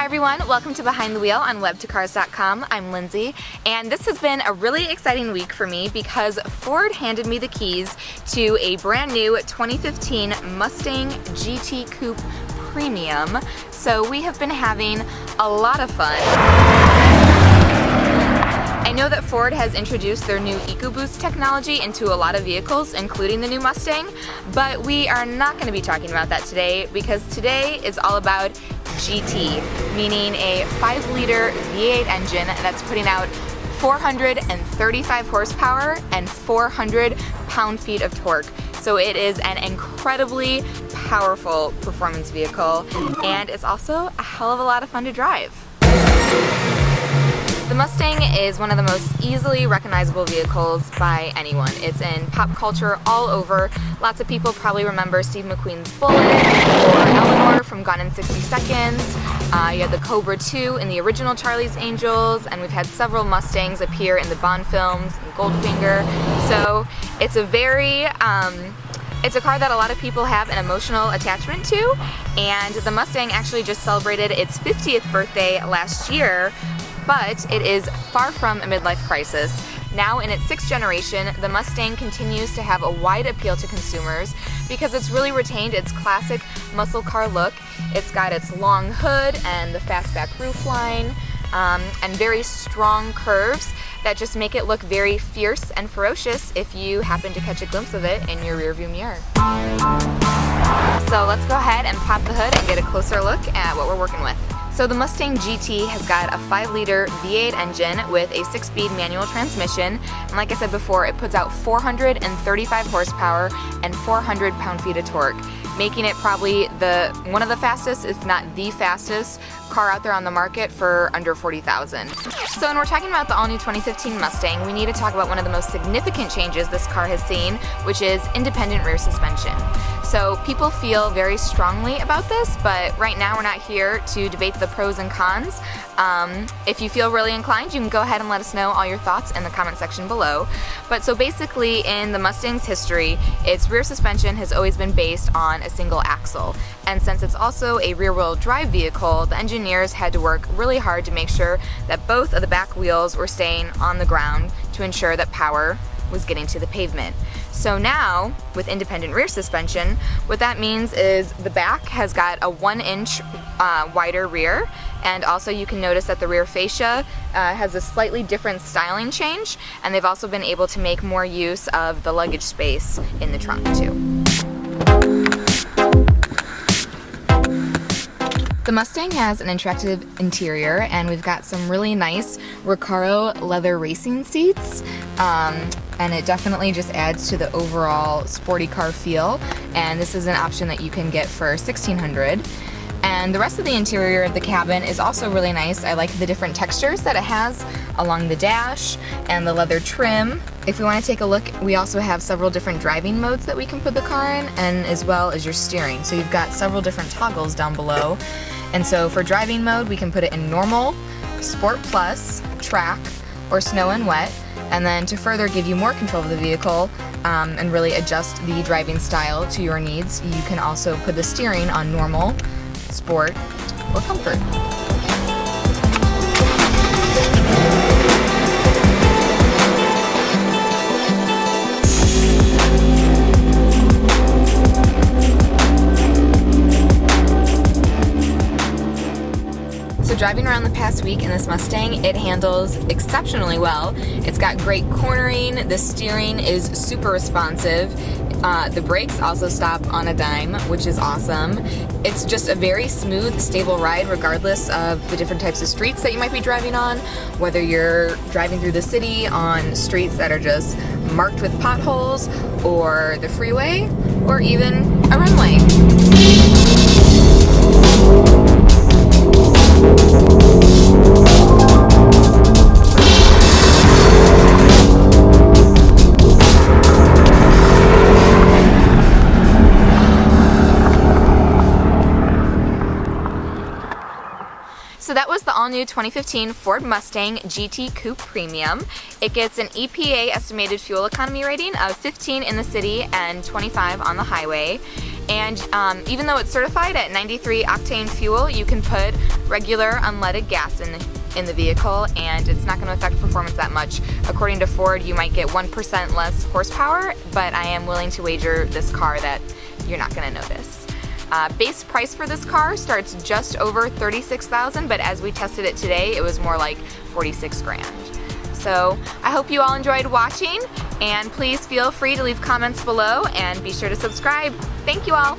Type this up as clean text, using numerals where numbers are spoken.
Hi everyone, welcome to Behind the Wheel on web2cars.com. I'm Lindsay, and this has been a really exciting week for me because Ford handed me the keys to a brand new 2015 Mustang GT Coupe Premium. So we have been having a lot of fun. I know that Ford has introduced their new EcoBoost technology into a lot of vehicles, including the new Mustang, but we are not going to be talking about that today because today is all about GT, meaning a 5-liter V8 engine that's putting out 435 horsepower and 400 pound-feet of torque. So it is an incredibly powerful performance vehicle, and it's also a hell of a lot of fun to drive. The Mustang is one of the most easily recognizable vehicles by anyone. It's in pop culture all over. Lots of people probably remember Steve McQueen's Bullet or Eleanor from Gone in 60 Seconds. You had the Cobra 2 in the original Charlie's Angels, and we've had several Mustangs appear in the Bond films and Goldfinger. So it's it's a car that a lot of people have an emotional attachment to, and the Mustang actually just celebrated its 50th birthday last year. But it is far from a midlife crisis. Now in its 6th generation, the Mustang continues to have a wide appeal to consumers because it's really retained its classic muscle car look. It's got its long hood and the fastback roofline, and very strong curves that just make it look very fierce and ferocious if you happen to catch a glimpse of it in your rearview mirror. So let's go ahead and pop the hood and get a closer look at what we're working with. So the Mustang GT has got a 5-liter V8 engine with a 6-speed manual transmission, and like I said before, it puts out 435 horsepower and 400 pound-feet of torque, making it probably one of the fastest, if not the fastest, car out there on the market for under 40,000. So when we're talking about the all-new 2015 Mustang, we need to talk about one of the most significant changes this car has seen, which is independent rear suspension. So people feel very strongly about this, but right now we're not here to debate the pros and cons. If you feel really inclined, you can go ahead and let us know all your thoughts in the comment section below. But so basically in the Mustang's history, its rear suspension has always been based on a single axle. And since it's also a rear-wheel drive vehicle, the engineers had to work really hard to make sure that both of the back wheels were staying on the ground to ensure that power was getting to the pavement. So now, with independent rear suspension, what that means is the back has got a 1-inch wider rear, and also you can notice that the rear fascia has a slightly different styling change, and they've also been able to make more use of the luggage space in the trunk too. The Mustang has an attractive interior, and we've got some really nice Recaro leather racing seats, and it definitely just adds to the overall sporty car feel, and this is an option that you can get for $1,600. And the rest of the interior of the cabin is also really nice. I like the different textures that it has along the dash and the leather trim. If we want to take a look, we also have several different driving modes that we can put the car in, and as well as your steering. So you've got several different toggles down below. And so for driving mode, we can put it in normal, Sport Plus, track, or snow and wet. And then to further give you more control of the vehicle and really adjust the driving style to your needs, you can also put the steering on normal, sport, or comfort. So driving around the past week in this Mustang, it handles exceptionally well. It's got great cornering, the steering is super responsive, the brakes also stop on a dime, which is awesome. It's just a very smooth, stable ride regardless of the different types of streets that you might be driving on, whether you're driving through the city on streets that are just marked with potholes, or the freeway, or even a runway. So that was the all-new 2015 Ford Mustang GT Coupe Premium. It gets an EPA estimated fuel economy rating of 15 in the city and 25 on the highway. And even though it's certified at 93 octane fuel, you can put regular unleaded gas in the vehicle, and it's not going to affect performance that much. According to Ford, you might get 1% less horsepower, but I am willing to wager this car that you're not going to notice. Base price for this car starts just over $36,000, but as we tested it today, it was more like 46 grand. So I hope you all enjoyed watching, and please feel free to leave comments below and be sure to subscribe. Thank you all.